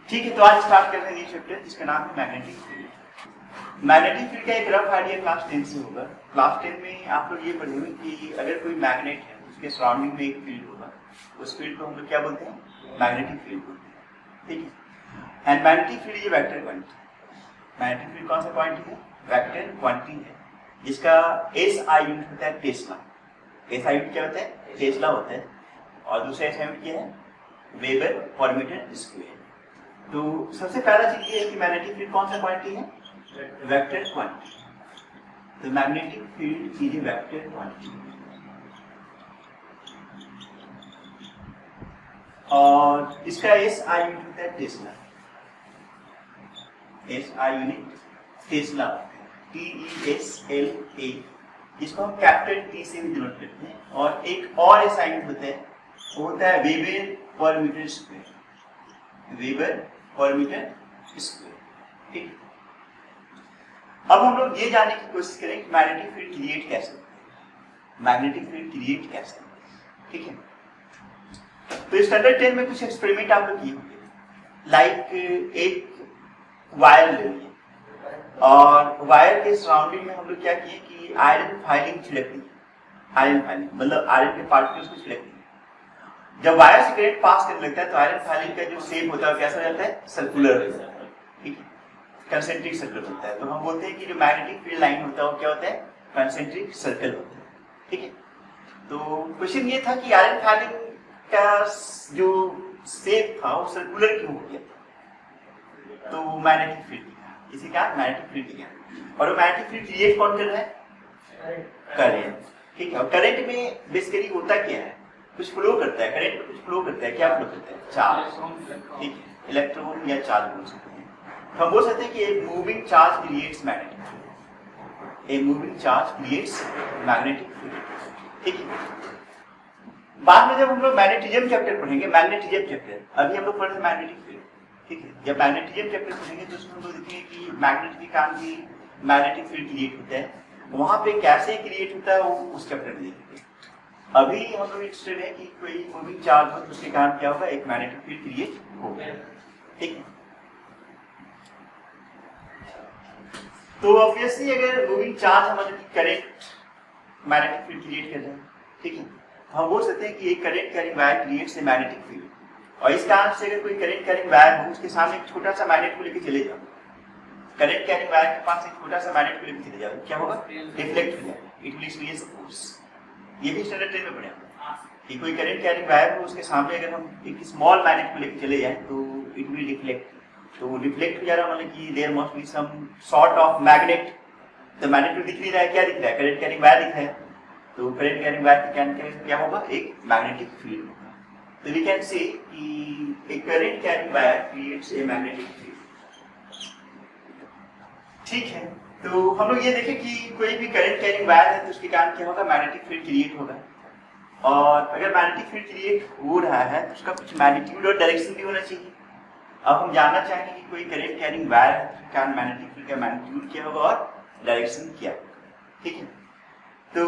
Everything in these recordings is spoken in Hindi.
ठीक है, तो आज स्टार्ट कर रहे हैं ये चैप्टर जिसका नाम है मैग्नेटिक फील्ड। मैग्नेटिक फील्ड का एक रफ आइडिया क्लास 10 से होगा। क्लास 10 में आप लोग ये पढ़ेंगे कि अगर कोई मैग्नेट है उसके सराउंडिंग में एक फील्ड होगा, उस फील्ड को हम लोग क्या बोलते हैं? मैग्नेटिक फील्ड बोलते हैं। ठीक है, and magnetic field is vector quantity. Magnetic field कौन सा क्वांटिटी है? वेक्टर क्वांटिटी है, जिसका SI यूनिट होता है टेस्ला। SI यूनिट क्या होता है? टेस्ला होता है। और दूसरा SI यूनिट क्या है? वेबर पर मीटर स्क्वायर। तो सबसे पहला चीज ये है कि मैग्नेटिक फील्ड कौन सा क्वांटिटी है? Vector quantity. तो magnetic field is a vector quantity और इसका SI यूनिट होता है tesla. SI unit tesla TESLA, जिसको हम कैपिटल T से भी डिनोट करते हैं। और एक और SI यूनिट होता है, वो होता है वेबर पर मीटर स्क्वायर। वेबर पर मीटर स्क्वायर। ठीक, अब हम लोग ये जानने की कोशिश करें कि मैग्नेटिक फील्ड क्रिएट कैसे होता है। मैग्नेटिक फील्ड क्रिएट कैसे होता है? ठीक है, तो स्टैंडर्ड 10 में कुछ एक्सपेरिमेंट आप लोग किए होंगे। लाइक एक वायर ले लिए और वायर के सराउंडिंग में हम लोग क्या किए कि आयरन फाइलिंग छिड़क दी। आयरन फाइलिंग मतलब आयरन के पार्टिकल्स को छिड़क दी। जब वायर से करंट पास करने लगता है तो आयरन फाइलिंग का जो शेप होता है कैसा रहता है? सर्कुलर हो जाता है। ठीक है, कंसेंट्रिक सर्कल होता है। तो हम बोलते हैं कि जो मैग्नेटिक फील्ड लाइन होता है वो क्या होता है? कंसेंट्रिक सर्कल होता है। ठीक है, तो क्वेश्चन ये था कि आयरन फाइलिंग का जो शेप था वो सर्कुलर क्यों हो गया? तो मैग्नेटिक फील्ड दिया, इसी का मैग्नेटिक फील्ड दिया। और वो मैग्नेटिक फील्ड क्रिएट कौन कर रहा है? करंट। ठीक है, और करंट में बेसिकली होता क्या है? कुछ फ्लो करता है, करंट में कुछ फ्लो करता है। क्या फ्लो करता है? चार्ज। ठीक है, इलेक्ट्रॉन या चार्ज बोल सकते हैं। हम बोल सकते हैं कि एक moving charge creates magnetic field. A moving charge creates magnetic field. ठीक है, बाद में जब हम लोग मैग्नेटिज्म चैप्टर पढ़ेंगे, मैग्नेटिज्म चैप्टर, अभी हम लोग पढ़ रहे हैं मैग्नेटिक फील्ड। ठीक है, जब मैग्नेटिज्म चैप्टर पढ़ेंगे तो उसमें हम लोग देखेंगे कि मैग्नेट के काम की मैग्नेटिक फील्ड क्रिएट होता है, वहां पे कैसे क्रिएट होता है वो उस चैप्टर में देखेंगे। अभी हम लोग इंटरेस्टेड है कि कोई मूविंग चार्ज हो तो उसके कारण क्या होगा? एक मैग्नेटिक फील्ड क्रिएट होगा। ठीक है, तो ऑब्वियसली अगर मूविंग चार्ज हमारे करंट मैग्नेटिक फील्ड क्रिएट कर रहे हैं, ठीक है, तो हम बोल सकते हैं कि एक current carrying wire creates a magnetic field. और इस कारण से अगर कोई करंट कैरिंग वायर हो उसके सामने एक छोटा सा मैग्नेट को लेकर चले जाओ, करंट कैरिंग वायर के पास एक छोटा सा मैग्नेट को लेकर चले जाओ, क्या होगा? रिफ्लेक्ट हो जाएगा। It will experience force. ये भी स्टैंडर्ड 10 में पढ़े कि कोई करंट कैरिंग वायर हो उसके सामने अगर हम एक स्मॉल मैग्नेट को लेकर चले जाएं तो इट विल रिफ्लेक्ट। तो वो रिफ्लेक्ट हो जा रहा मतलब कि there must be some sort of magnet. तो मैग्नेट तो दिख नहीं रहा है, क्या दिख रहा है? करंट कैरिंग वायर दिख रहा है। तो करंट कैरिंग वायर के क्या होगा? एक मैग्नेटिक फील्ड होगा। तो वी कैन से कि a current carrying wire creates a magnetic field. ठीक है, तो हम लोग ये देखें कि कोई भी करंट कैरिंग वायर है तो उसके कारण क्या होगा? मैग्नेटिक फील्ड क्रिएट होगा। और अगर मैग्नेटिक फील्ड क्रिएट हो रहा है तो उसका कुछ मैग्नीट्यूड और डायरेक्शन भी होना चाहिए। अब हम जानना चाहेंगे कि कोई करंट कैरिंग वायर है तो उसके कारण मैग्नेटिक फील्ड का मैग्नीट्यूड क्या होगा और डायरेक्शन क्या होगा। ठीक है, तो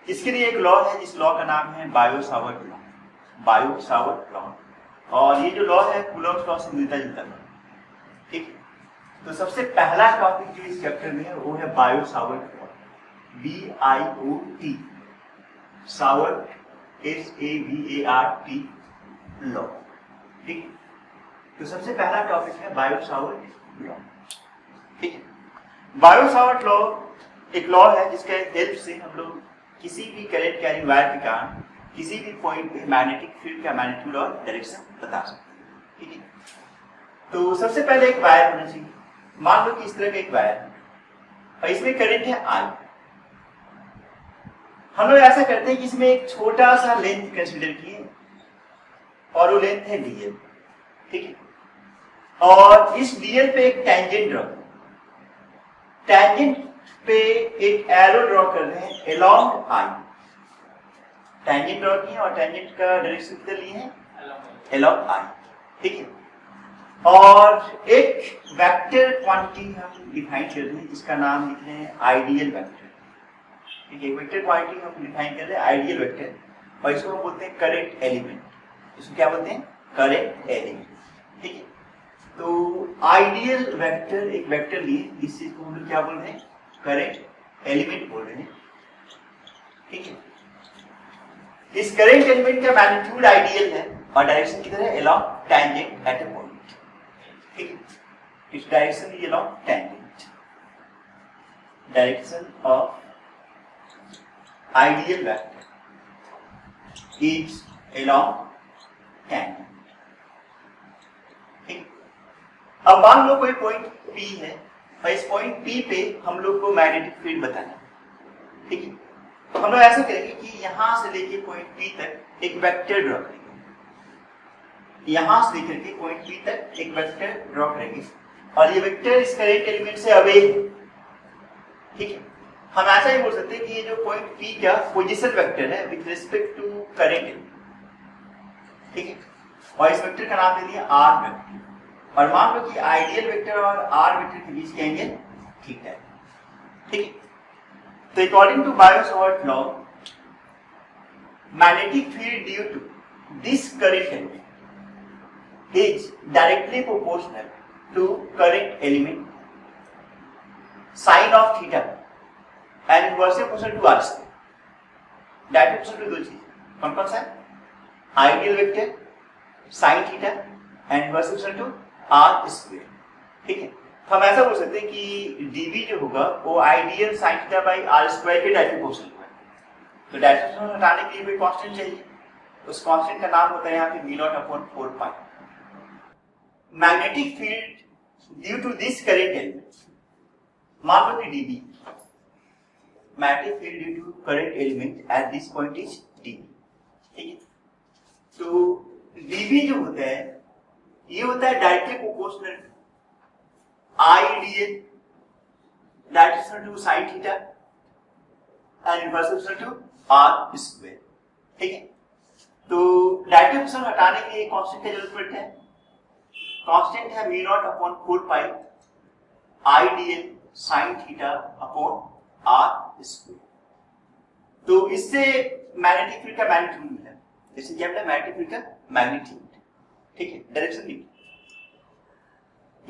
इसके लिए एक लॉ है, जिस लॉ का नाम है बायो-सावर्ट लॉ। बायो-सावर्ट लॉ, और ये जो लॉ है कूलॉम्स लॉ से मिलता जुलता है। ठीक, तो सबसे पहला टॉपिक जो इस चैप्टर में है वो है Biot-Savart law. BIOT, Savart SAVART law. ठीक, तो सबसे पहला टॉपिक है बायो-सावर्ट लॉ। ठीक है, बायो-सावर्ट लॉ एक लॉ है जिसके हेल्प से हम लोग किसी भी करंट कैरिंग वायर के कारण किसी भी पॉइंट पे मैग्नेटिक फील्ड का मैग्नीट्यूड और डायरेक्शन बता सकते हैं। ठीक है, तो सबसे पहले एक वायर होना चाहिए। मान लो कि इस तरह का एक वायर है और इसमें करंट है I। हम लोग ऐसा करते हैं कि इसमें एक छोटा सा लेंथ कंसीडर किए और वो लेंथ है dl। ठीक है, और इस dl पे एक टेंजेंट ड्रॉ, टेंजेंट पे एक एरो ड्रॉ कर रहे हैं अलोंग I। टेंजेंट ड्रॉ किए और टेंजेंट का डायरेक्शन किधर लिए हैं? Along I। ठीक है, और एक वेक्टर क्वांटिटी हम डिफाइन कर रहे हैं जिसका नाम लिख रहे हैं आइडियल वेक्टर। ठीक है, वेक्टर क्वांटिटी हम डिफाइन कर रहे हैं आइडियल वेक्टर, और इसको हम बोलते हैं करंट एलिमेंट। इसको क्या बोलते हैं? Current element. ठीक है, तो आइडियल वेक्टर एक वेक्टर लिए, इस चीज को हम लोग क्या बोल रहे हैं, करंट एलिमेंट बोल रहे हैं, ठीक है। इस करंट एलिमेंट का मैग्नीट्यूड आइडियल है और डायरेक्शन किधर है, along tangent at a point, ठीक है। इस direction is along tangent, direction of ideal vector is along tangent, ठीक। अब मान लो कोई पॉइंट P है और इस पॉइंट P पे हम लोग को मैग्नेटिक फील्ड बताना है, ठीक है। तो हम लोग ऐसा करेंगे कि यहां से लेके पॉइंट P तक एक वेक्टर ड्रॉ करेंगे, यहां से लेकर के पॉइंट P तक एक वेक्टर ड्रॉ करेंगे और ये वेक्टर इस करंट एलिमेंट से अवे है, ठीक है। हम ऐसा ही बोल सकते हैं कि ये जो पॉइंट P का पोजीशन वेक्टर है with respect to current element, ठीक है। और इस वेक्टर का नाम दे दिया R वेक्टर, और मान लो कि आइडियल वेक्टर और R वेक्टर के बीच का एंगल थीटा है, ठीक है। तो according to Biot Savart law, magnetic field due to this current element is directly proportional to current element sin of theta and inversely proportional to r square. Directly proportional to दो चीज, कौन कौन सा है, ideal vector sin theta and inversely proportional to r square, ठीक है। तो हम ऐसा बोल सकते हैं कि dv जो होगा वो ideal sin theta by r square के डायरेक्टली प्रोपोर्शनल होगा। तो डायरेक्टली प्रोपोर्शनल हटाने के लिए कोई कांस्टेंट चाहिए, उस कांस्टेंट का नाम होता है यहाँ पे v0/4 pi. Magnetic field due to this current element, मान लो कि dv, magnetic field due to current element at this point is dv, ठीक है। तो dv जो होता है ये होता है directly proportional ideal directly to sin theta and inversely proportional to r square, ठीक है। तो डायरेक्टली प्रोपोर्शनल हटाने के लिए कांस्टेंट की जरूरत पड़ती है, कांस्टेंट है v0/4 pi ideal sin theta upon r square. तो इससे मैग्नेटिक फील्ड का मैग्नीट्यूड मिला, इससे क्या मिला, मैग्नेटिक फील्ड का मैग्नीट्यूड, ठीक है। डायरेक्शन लिख,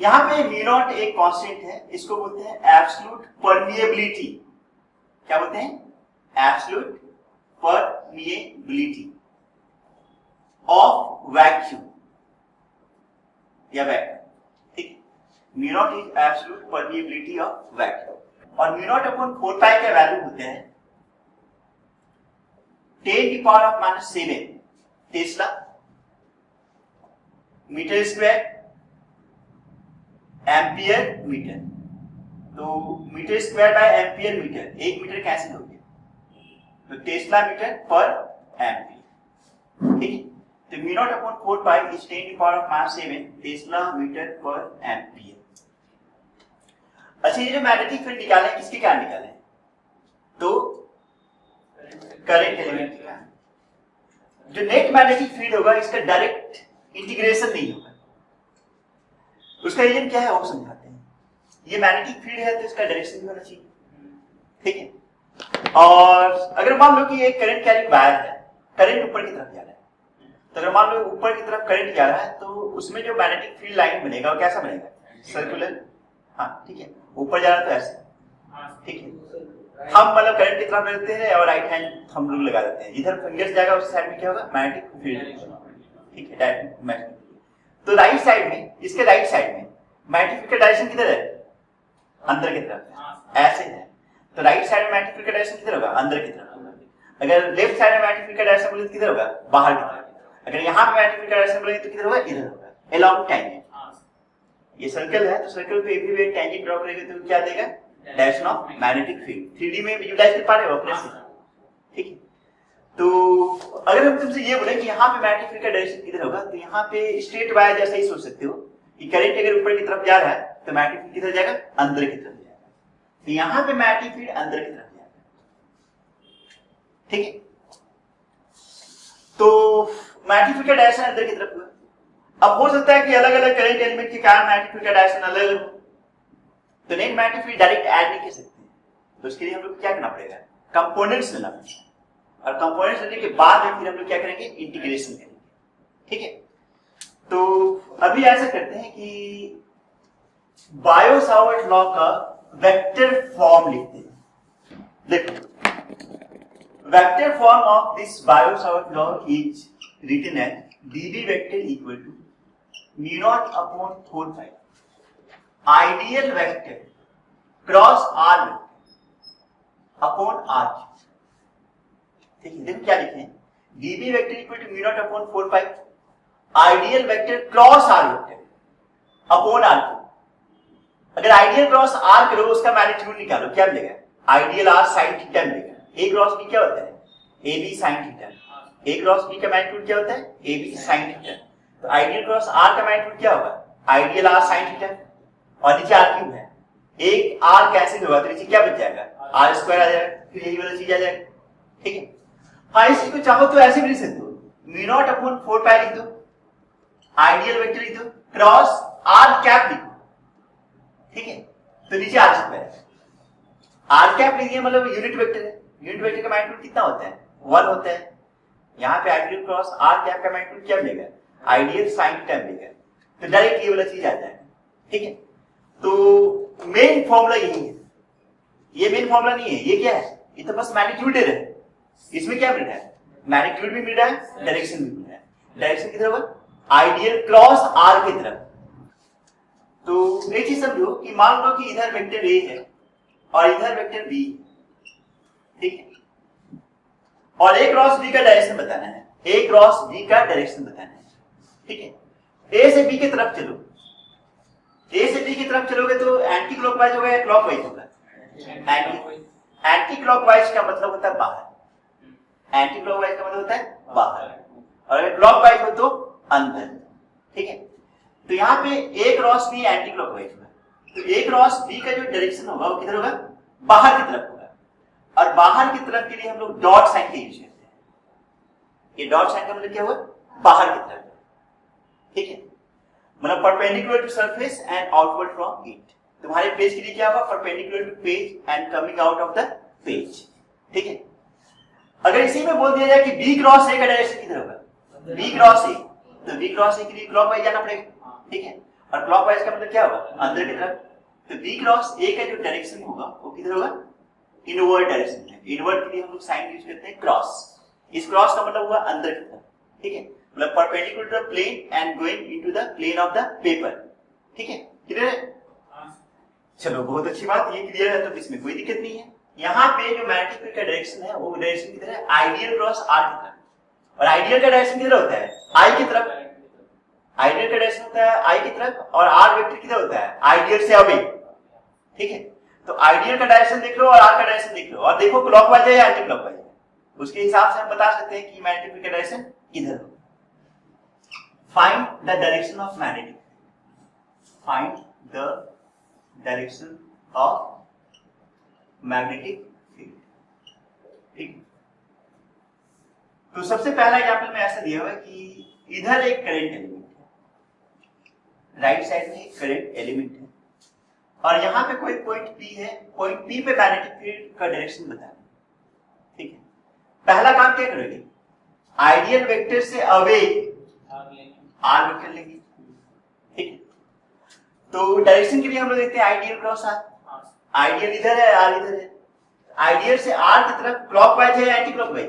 यहां पे v0 एक कांस्टेंट है, इसको बोलते हैं एब्सोल्यूट परमिएबिलिटी, क्या बोलते हैं, एब्सोल्यूट परमिएबिलिटी ऑफ वैक्यूम या वैक्यूम, ठीक। v0 is absolute permeability of vacuum और v0/4 पाई का वैल्यू होते हैं 10⁻⁻7 tesla metre square ampere metre. तो metre square by ampere metre, एक मीटर कैंसिल हो गया, तो टेस्ला मीटर पर एम्पियर, ठीक है। तो v0/4 pi is 10⁻⁷ tesla metre per ampere. अच्छा, ये जो मैग्नेटिक फील्ड निकाले किसके कारण निकाले, तो करंट एलिमेंट के कारण। जो नेट मैग्नेटिक फील्ड होगा इसका डायरेक्ट इंटीग्रेशन नहीं होगा, उसका रीजन क्या है वो समझाते हैं। ये मैग्नेटिक फील्ड है तो इसका डायरेक्शन भी होना चाहिए, ठीक है। और अगर मान लो कि एक करंट कैरिंग वायर है, करंट ऊपर की तरफ जा रहा है, तो अगर मान लो ऊपर की तरफ करंट जा रहा है तो उसमें जो मैग्नेटिक फील्ड लाइन बनेगा वो कैसा बनेगा, सर्कुलर, हाँ ठीक है। ऊपर जा रहा है तो ऐसे, ठीक है। हम मतलब करंट की तरफ रहते हैं और राइट हैंड हम लोग लगा देते हैं, इधर फिंगर्स जाएगा उस साइड में क्या होगा, मैग्नेटिक फील्ड, ठीक है, डायरेक्ट मैग्नेटिक। तो राइट साइड में, इसके राइट साइड में मैग्नेटिक फील्ड का डायरेक्शन किधर है, अंदर की तरफ, ऐसे है। तो राइट साइड में मैग्नेटिक फील्ड का डायरेक्शन किधर होगा, अंदर की तरफ होगा। अगर लेफ्ट साइड में मैग्नेटिक फील्ड का डायरेक्शन बोले तो किधर होगा, बाहर की तरफ। अगर यहाँ पे मैग्नेटिक फील्ड का डायरेक्शन बोले तो किधर होगा, इधर होगा, अलोंग टैंजेंट। ये सर्कल है तो सर्कल पे एवरीवेयर टैंजेंट ड्रॉ करेंगे तो क्या देगा, direction of magnetic field. 3D में विजुअलाइज कर पा रहे हो अपने से, ठीक है। तो अगर हम तुमसे ये बोले कि यहाँ पे मैग्नेटिक फील्ड का डायरेक्शन किधर होगा, तो यहाँ पे स्ट्रेट वायर जैसा ही सोच सकते हो कि करंट अगर ऊपर की तरफ जा रहा है तो मैग्नेटिक फील्ड किधर जाएगा, अंदर की तरफ जाएगा। तो यहाँ पे मैग्नेटिक फील्ड अंदर की तरफ जाएगा, ठीक है। तो मैग्नेटिक फील्ड का डायरेक्शन अंदर की तरफ हुआ। अब हो सकता है कि अलग अलग करंट एलिमेंट के कारण मैग्नेटिक फील्ड का डायरेक्शन अलग हो, तो net magnetic field direct add नहीं कर सकते, तो उसके लिए हम लोग क्या करना पड़ेगा, कंपोनेंट्स लेना पड़ेगा। और कंपोनेंट्स लेने के बाद में फिर हम लोग क्या करेंगे, इंटीग्रेशन करेंगे, ठीक है। तो अभी ऐसा करते हैं कि बायो सावर्ट लॉ का वेक्टर फॉर्म लिखते हैं। देखो, vector form of this Biot Savart law is written as dv vector equal to mu naught upon 4 pi ideal vector cross r upon r। ठीक है, देखो क्या लिखे हैं, dv vector equal to mu not upon 4 pi ideal vector cross r vector upon r। अगर आइडियल क्रॉस r करो उसका मैग्नीट्यूड निकालो, क्या मिलेगा, आइडियल r sin थीटा मिलेगा। a क्रॉस b क्या होता है, ab sin theta. a cross b का मैग्नीट्यूड क्या होता है, ab sin थीटा। तो आइडियल क्रॉस r का मैग्नीट्यूड क्या होगा, आइडियल r sin थीटा, और नीचे r क्यूब है, एक r कैंसिल होगा तो नीचे क्या बच जाएगा, r स्क्वायर आ जाएगा, फिर यही वाला चीज आ जाएगा। ठीक है, हाँ इसी को चाहो तो ऐसे भी लिख सकते हो, म्यू नॉट अपॉन 4 पाई लिख दो, आइडियल वेक्टर लिख दो, क्रॉस r कैप लिखो। ठीक है, तो नीचे r स्क्वायर, r कैप लिख दिया मतलब यूनिट वेक्टर है, यूनिट वेक्टर का मैग्नीट्यूड कितना होता है, 1 होता है। यहाँ पे आइडियल क्रॉस r कैप का मैग्नीट्यूड क्या मिलेगा, आइडियल साइन थीटा मिलेगा, तो डायरेक्ट ये वाला चीज आ जाएगा। ठीक है, तो मेन फॉर्मूला यही है, ये मेन फॉर्मूला नहीं है, ये क्या है, ये तो बस मैग्नीट्यूड दे रहे हैं। इसमें क्या मिल रहा है, मैग्नीट्यूड भी मिल रहा है, डायरेक्शन भी मिल रहा है। डायरेक्शन किधर होगा, आइडियल क्रॉस r की तरफ। तो एक चीज समझो कि मान लो कि इधर वेक्टर a है और इधर वेक्टर b। ठीक है, और a क्रॉस b का डायरेक्शन बताना है, a क्रॉस b का डायरेक्शन बताना है। ठीक है, a से b की तरफ चलो, a से b की तरफ चलोगे तो एंटी क्लॉकवाइज होगा या क्लॉकवाइज होगा, एंटी क्लॉकवाइज का मतलब होता है बाहर, एंटी क्लॉकवाइज का मतलब होता है बाहर, और अगर क्लॉकवाइज हो तो अंदर। ठीक है, तो यहाँ पे a cross b anti clockwise होगा, तो a क्रॉस b का जो डायरेक्शन होगा वो किधर होगा, बाहर की तरफ होगा, और बाहर की तरफ के लिए हम लोग डॉट साइन का यूज करते हैं। ये डॉट साइन का मतलब क्या हुआ, बाहर की तरफ। ठीक है, मतलब perpendicular to surface and outward from it. तुम्हारे पेज के लिए क्या होगा, perpendicular to page and coming out of the page. ठीक है, अगर इसी में बोल दिया जाए कि b क्रॉस a का डायरेक्शन किधर होगा, b क्रॉस a, तो b क्रॉस a के लिए क्लॉकवाइज जाना पड़ेगा। ठीक है, और क्लॉकवाइज का मतलब क्या होगा, अंदर की तरफ। तो b क्रॉस a का जो डायरेक्शन होगा वो किधर होगा, इनवर्ड डायरेक्शन है। इनवर्ड के लिए हम लोग साइन यूज करते हैं क्रॉस, इस क्रॉस का मतलब हुआ अंदर की तरफ। ठीक है, मतलब perpendicular to the plane and going into the plane of the paper. ठीक है, क्लियर है, चलो बहुत अच्छी बात, ये क्लियर है तो इसमें कोई दिक्कत नहीं है। यहाँ पे जो मैग्नेटिक फील्ड का डायरेक्शन है वो डायरेक्शन किधर है, आइडियल क्रॉस r की तरफ, और आइडियल का डायरेक्शन किधर होता है, i की तरफ। आइडियल का डायरेक्शन होता है i की तरफ, और r वेक्टर किधर होता है, आइडियल से अवे। ठीक है, तो आइडियल का डायरेक्शन देख लो और r का डायरेक्शन देख लो, और देखो क्लॉकवाइज है या एंटी क्लॉकवाइज है, उसके हिसाब से हम बता सकते हैं कि मैग्नेटिक फील्ड का डायरेक्शन किधर हो। Find the direction of magnetic, find the direction of magnetic field. ठीक, तो सबसे पहला एग्जांपल में ऐसा दिया हुआ है कि इधर एक करंट एलिमेंट है, राइट साइड में एक करंट एलिमेंट है, और यहां पे कोई पॉइंट P है, पॉइंट P पे मैग्नेटिक फील्ड का डायरेक्शन बताना। ठीक है, पहला काम क्या करोगे, आइडियल वेक्टर से अवे r वेक्टर लेंगे। ठीक है, तो डायरेक्शन के लिए हम लोग देखते हैं आइडियल क्रॉस r, आइडियल इधर है, r इधर है, आइडियल से r की तरफ क्लॉकवाइज है एंटी क्लॉकवाइज,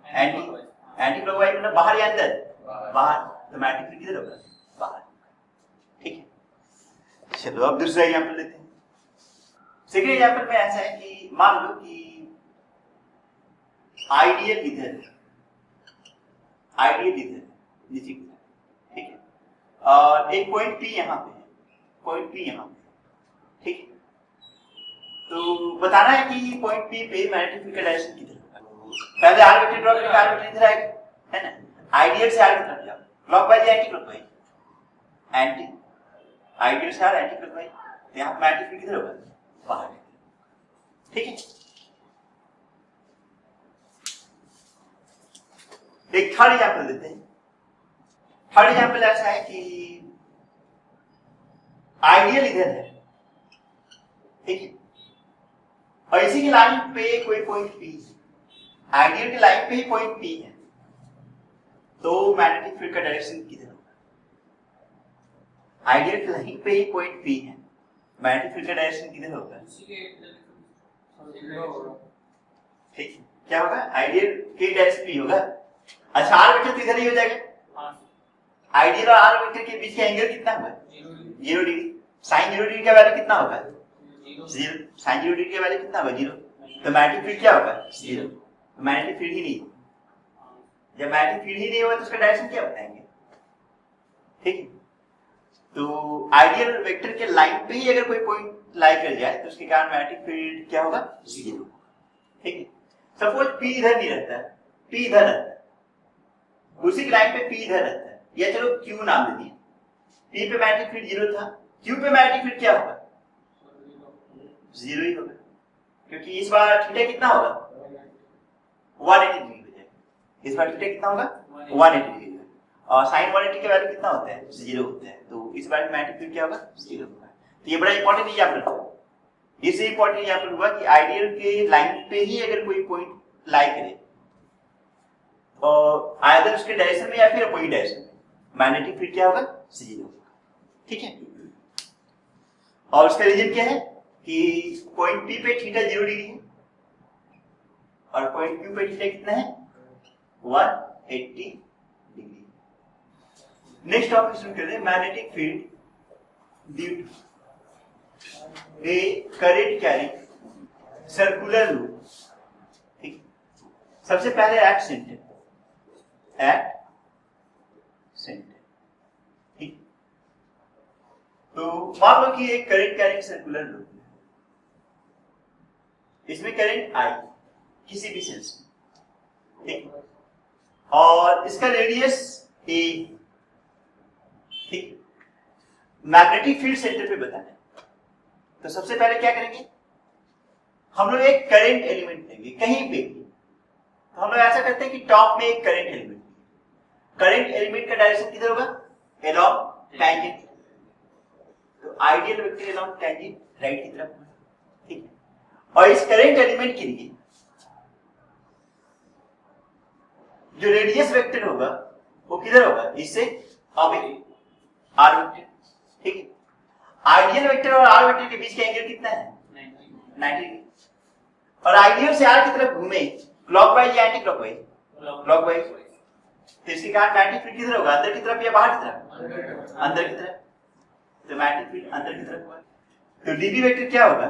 एंटी क्लॉकवाइज मतलब बाहर या अंदर, बाहर, तो मैग्नेटिक फील्ड किधर होगा, बाहर। ठीक है, चलो अब दूसरा एग्जांपल लेते हैं। सेकंड एग्जांपल में ऐसा है कि मान लो कि आइडियल इधर है, आइडियल इधर नीचे की तरफ। ठीक है, और एक पॉइंट P यहाँ पे है, पॉइंट P यहाँ पे। ठीक है, तो बताना है कि पॉइंट P पे मैग्नेटिक फील्ड का डायरेक्शन किधर होगा। पहले r वेक्टर ड्रॉ करके r वेक्टर इधर आएगा, है ना, आइडियल से r की तरफ जाओ, क्लॉकवाइज या एंटी क्लॉकवाइज, एंटी, आइडियल से r एंटी क्लॉकवाइज, तो यहाँ मैग्नेटिक फील्ड किधर होगा, बाहर। ठीक है, एक थर्ड एग्जांपल देते हैं। थर्ड एग्जांपल ऐसा है कि आइडियल इधर है, ठीक है, और इसी की लाइन पे कोई पॉइंट P है, आइडियल की लाइन पे ही पॉइंट P है, तो मैग्नेटिक फील्ड का डायरेक्शन किधर होगा, आइडियल लाइन पे ही पॉइंट पी है, मैग्नेटिक फील्ड का डायरेक्शन किधर होगा? ठीक, क्या होगा? आइडियल के डायरेक्शन पी होगा। अच्छा, आर वेक्टर तो इधर ही हो जाएगा। आइडियल और आर वेक्टर के बीच का एंगल कितना होगा? 0 डिग्री। साइन 0 डिग्री का वैल्यू कितना होगा? 0। साइन 0 डिग्री का वैल्यू कितना होगा? 0। तो मैग्नेटिक फील्ड क्या होगा? 0। तो मैग्नेटिक फील्ड ही नहीं। जब मैग्नेटिक फील्ड ही नहीं होगा तो उसका डायरेक्शन क्या बताएंगे? ठीक है, तो आइडियल वेक्टर के लाइन पे ही अगर कोई पॉइंट लाई कर जाए तो उसके कारण मैग्नेटिक फील्ड क्या होगा? 0। ठीक है, सपोज P इधर नहीं रहता है, P इधर रहता है, उसी लाइन पे P इधर रहता है, या चलो Q नाम दे दिया। P पे मैग्नेटिक फील्ड 0 था, Q पे मैग्नेटिक फील्ड क्या होगा? 0 ही होगा, क्योंकि इस बार थीटा कितना होगा? 180 डिग्री हो जाएगा। इस बार थीटा कितना होगा? 180 डिग्री। और साइन 180 का वैल्यू कितना होता है? 0 होता है। तो इस बार मैग्नेटिक फील्ड क्या होगा? 0 होगा। तो ये बड़ा इंपॉर्टेंट एग्जांपल है। इससे इंपॉर्टेंट एग्जांपल हुआ कि आइडियल के लाइन पे ही अगर कोई पॉइंट लाई करे और आइदर उसके डायरेक्शन में या फिर अपोजिट डायरेक्शन में, मैग्नेटिक फील्ड क्या होगा? 0 होगा। ठीक है, और उसका रीजन क्या है कि पॉइंट P पे थीटा 0 डिग्री है और पॉइंट Q पे थीटा कितना है? 180 डिग्री। नेक्स्ट टॉपिक शुरू करते हैं, magnetic field due to a current carrying circular loop. ठीक, सबसे पहले एट सेंटर, ठीक। तो मान लो कि एक करंट कैरिंग सर्कुलर लूप है, इसमें करंट आई किसी भी सेंस में, ठीक, और इसका रेडियस ए। ठीक, मैग्नेटिक फील्ड सेंटर पे बताना है। तो सबसे पहले क्या करेंगे, हम लोग एक करंट एलिमेंट लेंगे कहीं पे भी। तो हम लोग ऐसा करते हैं कि टॉप में एक करंट एलिमेंट, करंट एलिमेंट का डायरेक्शन किधर होगा? Along tangent. तो ideal vector along tangent right की तरफ होगा। ठीक है, और इस करंट एलिमेंट के लिए जो रेडियस वेक्टर होगा वो किधर होगा? इससे अवे, आर वेक्टर। ठीक है, आइडियल वेक्टर और आर वेक्टर के बीच का एंगल कितना है? 90 डिग्री। और आइडियल से आर की तरफ घूमे क्लॉकवाइज या एंटी क्लॉकवाइज? क्लॉकवाइज। तो इसके कारण मैग्नेटिक फील्ड किधर होगा? अंदर की तरफ या बाहर की तरफ? अंदर की तरफ। तो मैग्नेटिक फील्ड अंदर की तरफ होगा। तो डीबी वेक्टर क्या होगा?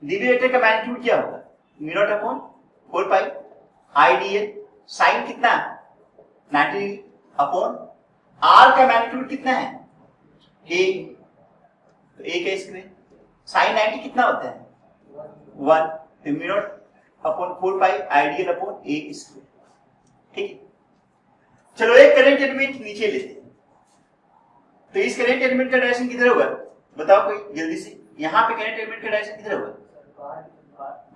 डीबी वेक्टर का मैग्नीट्यूड क्या होगा? Mu not upon 4 pi ideal sign कितना? 90 डिग्री अपॉन आर का मैग्नीट्यूड कितना है? ए। तो ए का स्क्वायर साइन 90 कितना होता है? 1। तो mu not upon 4 pi ideal upon A square. ठीक है, चलो एक करंट एलिमेंट नीचे लेते हैं। तो इस करंट एलिमेंट का डायरेक्शन किधर होगा? बताओ कोई जल्दी से। यहाँ पे करंट एलिमेंट का डायरेक्शन किधर होगा?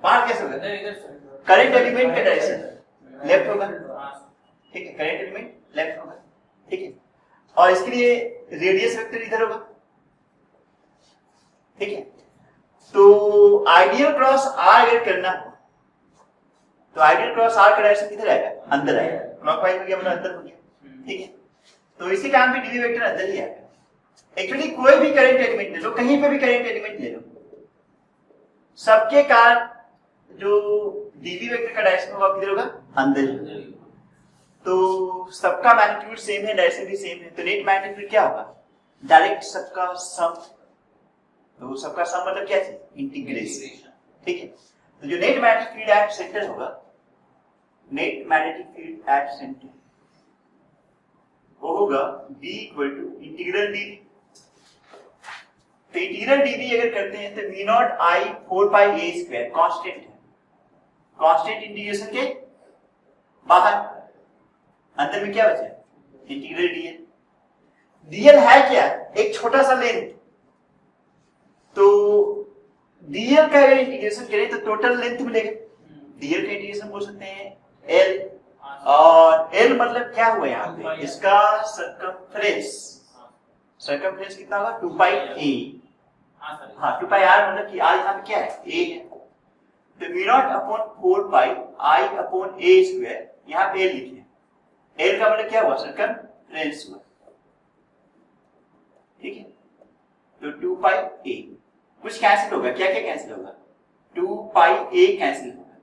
बाहर कैसे होगा? करंट एलिमेंट का डायरेक्शन लेफ्ट होगा। ठीक है, करंट एलिमेंट लेफ्ट होगा। ठीक है, और इसके लिए रेडियस वेक्टर इधर होगा। ठीक है, तो आइडियल क्रॉस आर अगर करना हो तो आइडियल क्रॉस आर का डायरेक्शन किधर आएगा? अंदर आएगा। क्लॉकवाइज हो गया मतलब अंदर हो गया। ठीक है, तो इसी काम पे डीबी वेक्टर अंदर ही आएगा। एक्चुअली कोई भी करंट एलिमेंट ले लो, कहीं पे भी करंट एलिमेंट ले लो, सबके कारण जो डीबी वेक्टर का डायरेक्शन होगा किधर होगा? अंदर ही। तो सबका मैग्नीट्यूड सेम है, डायरेक्शन भी सेम है, तो नेट मैग्नेटिक फील्ड क्या होगा? डायरेक्ट सबका सम। तो सबका सम मतलब क्या चीज? इंटीग्रेशन। ठीक है, तो जो net magnetic field at centre होगा, net magnetic field at centre वो होगा B equal to integral dv। तो इंटीग्रल dv अगर करते हैं तो mu naught I 4 pi a square constant है, कांस्टेंट इंटीग्रेशन के बाहर, अंदर में क्या बचा? Integral dl। dl है क्या? एक छोटा सा लेंथ। तो dl का अगर इंटीग्रेशन करें तो टोटल लेंथ मिलेगा। dl का इंटीग्रेशन बोल सकते हैं l, और l मतलब क्या हुआ यहाँ पे? इसका सर्कमफ्रेंस। सर्कमफ्रेंस कितना होगा? 2 पाई a। हाँ, 2 पाई r मतलब कि r यहाँ पे क्या है? a है। तो mu not upon 4 pi i upon a square, यहाँ पे l लिखे। l का मतलब क्या हुआ? सर्कमफ्रेंस हुआ। ठीक है, तो 2 पाई a कुछ कैंसिल होगा, क्या क्या कैंसिल होगा, 2 पाई a कैंसिल होगा,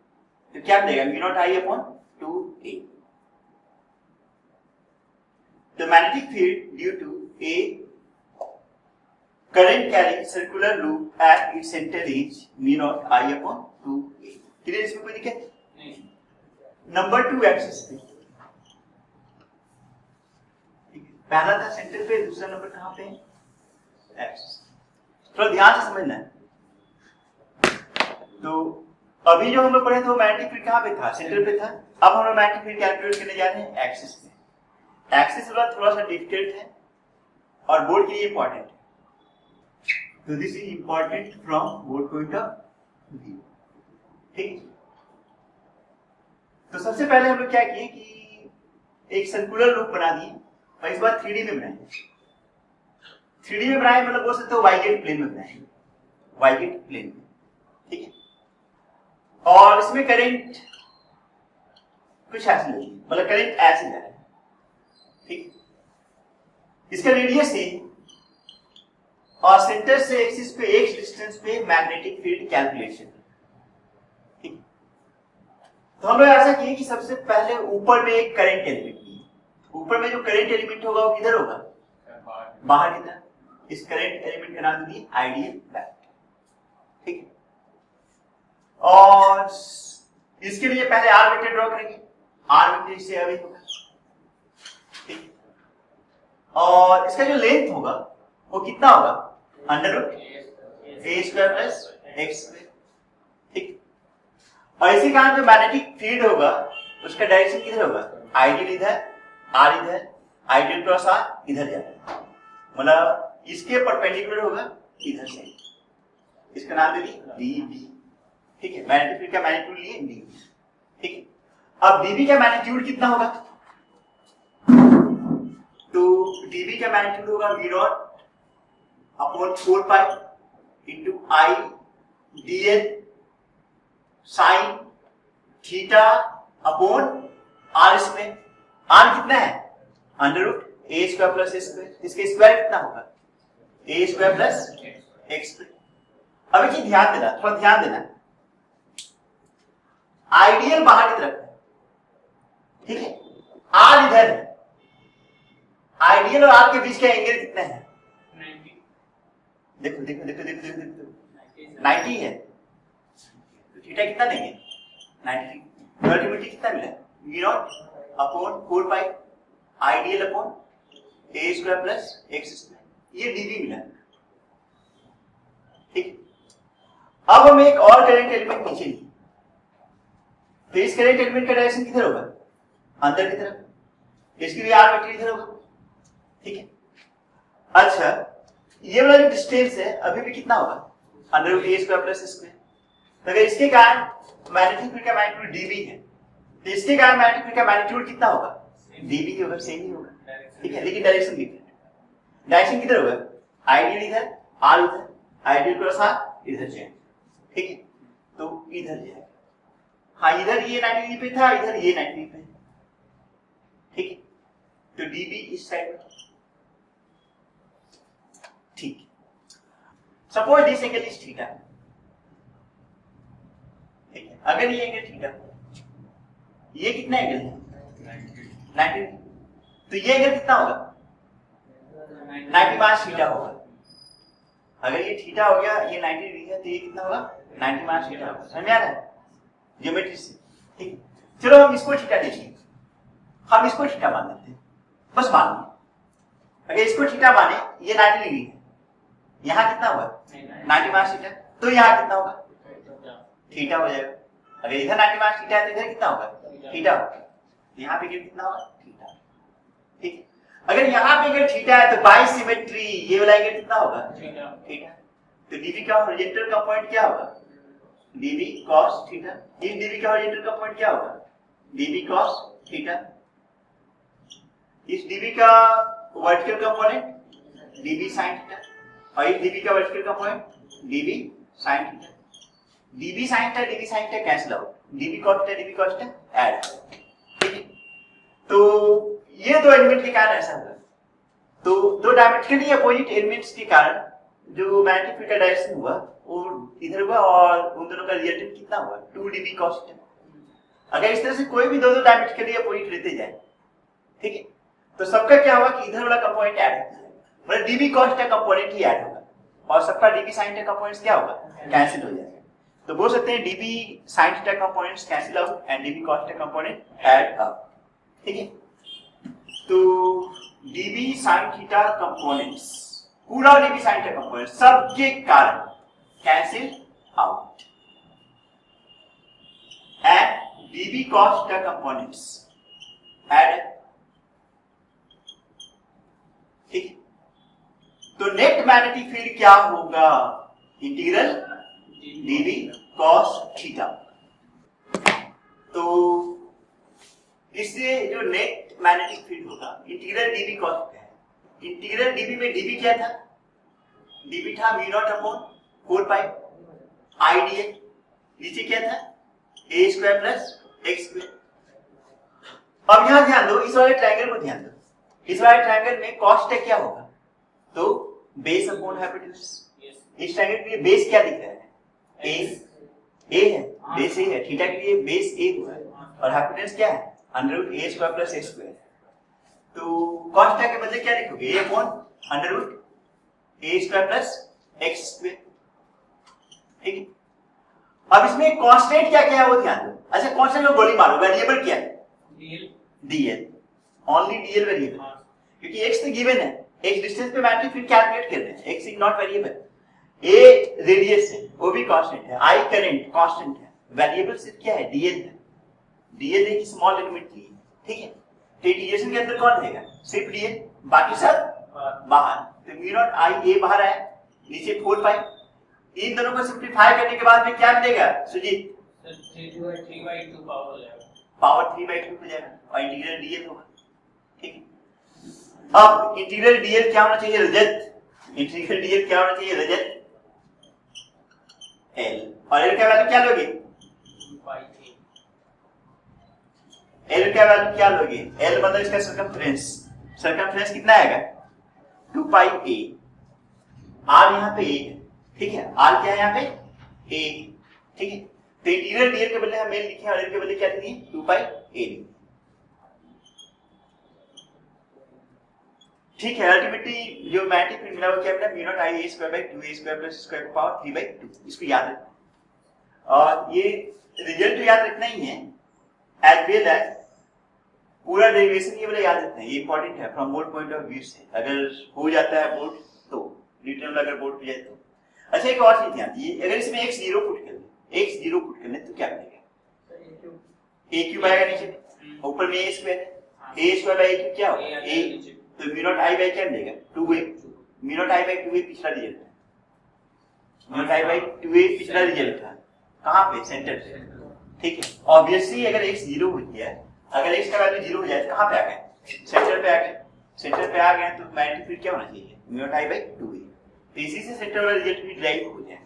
तो क्या मिलेगा mu not I upon 2a। The magnetic field due to a current carrying circular loop at its center is mu naught I upon 2a। Clear, इसमें कोई दिक्कत नहीं। नंबर 2 एक्सिस पे पहला था सेंटर पे, दूसरा नंबर कहां पे है, एक्सिस। थोड़ा ध्यान से समझना है। तो अभी जो हम लोग पढ़े थे वो मैग्नेटिक फील्ड कहां पे था, सेंटर पे था। अब हम लोग मैग्नेटिक फील्ड कैलकुलेट करने जा रहे हैं एक्सिस पे। एक्सिस वाला थोड़ा सा डिफिकल्ट है और बोर्ड के लिए इंपॉर्टेंट है, तो this is important from board point of view. ठीक, तो सबसे पहले हम लोग क्या किए कि एक सर्कुलर लूप बना दिए और इस बार 3D में बनाए। 3D में बनाए मतलब बोल सकते हो वाइजेड प्लेन में बनाए, वाइजेड प्लेन में। ठीक है, और इसमें करंट कुछ ऐसे नहीं, मतलब करंट ऐसे जा रहा है। ठीक, इसका रेडियस है और सेंटर से एक्सिस पे एक डिस्टेंस पे मैग्नेटिक फील्ड कैलकुलेशन। ठीक, तो हम लोग ऐसा किए कि सबसे पहले ऊपर में एक करंट एलिमेंट लिए। ऊपर में जो करंट एलिमेंट होगा वो किधर होगा, बाहर की तरफ। इस करंट एलिमेंट का नाम दिए आइडियल वेक्टर। ठीक है, और इसके लिए पहले आर वेक्टर ड्रॉ करेंगे, आर वेक्टर इससे अभी होगा। और इसका जो लेंथ होगा वो कितना होगा, अंडर रूट ए स्क्वायर प्लस एक्स स्क्वायर। ठीक, और इसी कारण जो मैग्नेटिक फील्ड होगा उसका डायरेक्शन किधर होगा, आइडियल इधर, आर इधर, आइडियल क्रॉस आर इधर जाएगा, मतलब इसके परपेंडिकुलर होगा इधर से। इसका नाम दे दी डीबी। ठीक है, मैग्नेटिक फील्ड का मैग्नीट्यूड लिए डीबी। ठीक है, अब डीबी का मैग्नीट्यूड कितना होगा, तो dB का मैग्नीट्यूड होगा v not upon 4 pi into I dl sine theta upon r square. r कितना है, अंडर रूट ए स्क्वायर प्लस एक्स स्क्वायर। इसके स्क्वायर कितना होगा, ए स्क्वायर प्लस एक्स स्क्वायर। अब एक ध्यान देना, थोड़ा ध्यान देना, आइडियल बाहर की तरफ है। ठीक है, r इधर है, आइडियल और आर के बीच का एंगल कितना है, 90। देखो देखो देखो देखो देखो देखो 90 है, तो थीटा कितना देंगे 90। अल्टीमेटली कितना मिला, v not upon 4 pi ideal upon A square plus x square, ये dv मिला। ठीक, अब हम एक और करंट एलिमेंट नीचे लिए, तो इस करंट एलिमेंट का डायरेक्शन किधर होगा, अंदर की तरफ, इसके लिए आर वेक्टर इधर होगा। ठीक है, अच्छा ये वाला जो डिस्टेंस है अभी भी कितना होगा, अंडर रूट ए स्क्वायर प्लस स्क्वायर। तो अगर इसके कारण मैग्नेटिक फील्ड का मैग्नीट्यूड डीबी है, तो इसके कारण मैग्नेटिक फील्ड का मैग्नीट्यूड कितना होगा, डीबी होगा, सेम ही होगा। ठीक है, लेकिन डायरेक्शन डिफरेंट। डायरेक्शन किधर होगा, आइडियल इधर, आर इधर, आइडियल क्रॉस आर इधर जाएगा। ठीक है, तो इधर जाएगा। हाँ, इधर ये 90 डिग्री पे था, इधर ये 90 डिग्री पे। ठीक है, तो डीबी इस साइड में। ठीक, suppose this angle is theta. ठीक है, अगर ये एंगल थीटा, ये कितना एंगल है 90, तो ये एंगल कितना होगा 90 माइनस थीटा होगा। अगर ये थीटा हो गया, ये 90 डिग्री है, तो ये कितना होगा 90 माइनस थीटा होगा। समझ में आ रहा है ज्योमेट्री से। ठीक, चलो हम इसको थीटा देखिए, हम इसको थीटा मान लेते हैं, बस मान लीजिए। अगर इसको थीटा माने, ये 90 डिग्री है, यहाँ कितना होगा 90 माइनस थीटा, तो यहाँ कितना होगा थीटा हो जाएगा। अगर इधर 90 माइनस थीटा है तो इधर कितना होगा थीटा होगा, यहाँ पे कितना होगा थीटा। ठीक, अगर यहाँ पे अगर थीटा है तो बाई सिमेट्री ये वाला एंगल कितना होगा थीटा। तो डीबी का हॉरिजॉन्टल का पॉइंट क्या होगा, डीबी cos थीटा। इस डीबी का हॉरिजॉन्टल का पॉइंट क्या होगा, डीबी cos थीटा। इस डीबी का vertical component dB sin theta, और इस डीबी का vertical component dB sin theta. DB sin theta dB sin theta cancel out, dB cos theta dB cos theta add. ठीक है, तो ये दो एलिमेंट के कारण ऐसा हुआ। तो दो डायमेट्रिकली अपोजिट एलिमेंट्स के कारण जो मैग्नेटिक फील्ड का डायरेक्शन हुआ वो इधर हुआ और उन दोनों का रिजल्टेंट कितना हुआ 2 dB cos थीटा। अगर इस तरह से कोई भी दो डायमीटर के लिए पॉइंट लेते जाए, ठीक है, तो सबका क्या होगा कि इधर वाला कंपोनेंट ऐड होता है, मतलब dB cos थीटा कंपोनेंट ही ऐड होगा और सबका dB sin थीटा कंपोनेंट्स क्या होगा, कैंसिल हो जाएगा। तो बोल सकते हैं dB sin theta components cancel out and dB cos theta component add up, ठीक है। तो dB sin थीटा कंपोनेंट्स, पूरा dB sin थीटा कंपोनेंट सबके कारण cancel out and dB cos theta components add, ठीक है। तो नेट मैग्नेटिक फील्ड क्या होगा, इंटीग्रल dB cos थीटा। तो इससे जो नेट मैग्नेटिक फील्ड होगा इंटीग्रल dB cos थीटा है। इंटीग्रल dB में dB क्या था, dB था mu not upon 4 pi I dx, नीचे क्या था a square plus x square. अब यहां ध्यान दो, इस वाले ट्रायंगल को ध्यान दो, इस वाले ट्रायंगल में cos थीटा क्या होगा, तो बेस अपॉन हाइपोटेन्यूज। इस ट्रायंगल के लिए बेस क्या दिख रहा है, a है, बेस a है, थीटा के लिए बेस a हुआ है और हाइपोटेन्यूज क्या है under root a square plus x square. तो cos थीटा के बदले क्या लिखोगे, a upon under root a square plus x square, ठीक है। अब इसमें कांस्टेंट क्या क्या है वो ध्यान दो। अच्छा कांस्टेंट में गोली मारो, वेरिएबल क्या है, dl, ओनली dl वेरिएबल, क्योंकि x तो गिवन है, x डिस्टेंस पे मैग्नेटिक फील्ड कैलकुलेट कर रहे हैं, x is not variable, a radius है वो भी कांस्टेंट है, I करंट कांस्टेंट है, वेरिएबल सिर्फ क्या है dl है, dl एक स्मॉल एलिमेंट की, ठीक है। तो इंटीग्रेशन के अंदर कौन रहेगा, सिर्फ dl, बाकी सब बाहर। तो म्यू नॉट I a बाहर आया, नीचे 4 पाई, इन दोनों को सिंपलीफाई करने के बाद में क्या मिलेगा सुजीत, 3/2 पावर 3/2 हो जाएगा और इंटीग्रल dl होगा, ठीक है। अब इंटीग्रल dl क्या होना चाहिए, रजत, इंटीग्रल dl क्या होना चाहिए, रजत l, और l का वैल्यू क्या लोगे, l का वैल्यू क्या लोगे, l मतलब इसका सर्कमफ्रेंस, सर्कमफ्रेंस कितना आएगा 2 पाई a, r यहाँ पे a है, ठीक है, r क्या है यहाँ पे a, ठीक है। तो इंटीग्रल dl के बदले हम l लिखे और l के बदले क्या लिखे 2 पाई a, ठीक है। अल्टीमेटली जो मैग्नेटिक फील्ड मिला वो क्या मिला, mu naught I a square by 2a square plus square power 3/2, इसको याद रखना और ये रिजल्ट तो याद रखना ही है, एज वेल एज पूरा डेरिवेशन ये वाला याद रखना है, ये इंपॉर्टेंट है from board point of view से, अगर हो जाता है बोर्ड तो रिटर्न अगर बोर्ड हो जाए तो। अच्छा एक और चीज ध्यान दीजिए, अगर इसमें x 0 पुट कर ले, x 0 पुट कर ले तो क्या मिलेगा, a क्यूब आएगा नीचे, ऊपर में a स्क्वायर है, a square by a cube क्या होगा a, तो म्यू नॉट I बाय क्या मिलेगा 2a, mu naught I bye 2a पिछला रिजल्ट है, mu naught I bye 2a पिछला रिजल्ट था, कहां पे सेंटर पे, ठीक है। ऑब्वियसली अगर x 0 हो गया, अगर x का वैल्यू 0 हो जाए तो कहां पे आ गए, सेंटर पे आ गए, सेंटर पे आ गए तो मैग्नेटिक फील्ड क्या होना चाहिए mu naught I bye 2a, तो इसी से सेंटर वाला रिजल्ट भी ड्राइव हो जाए,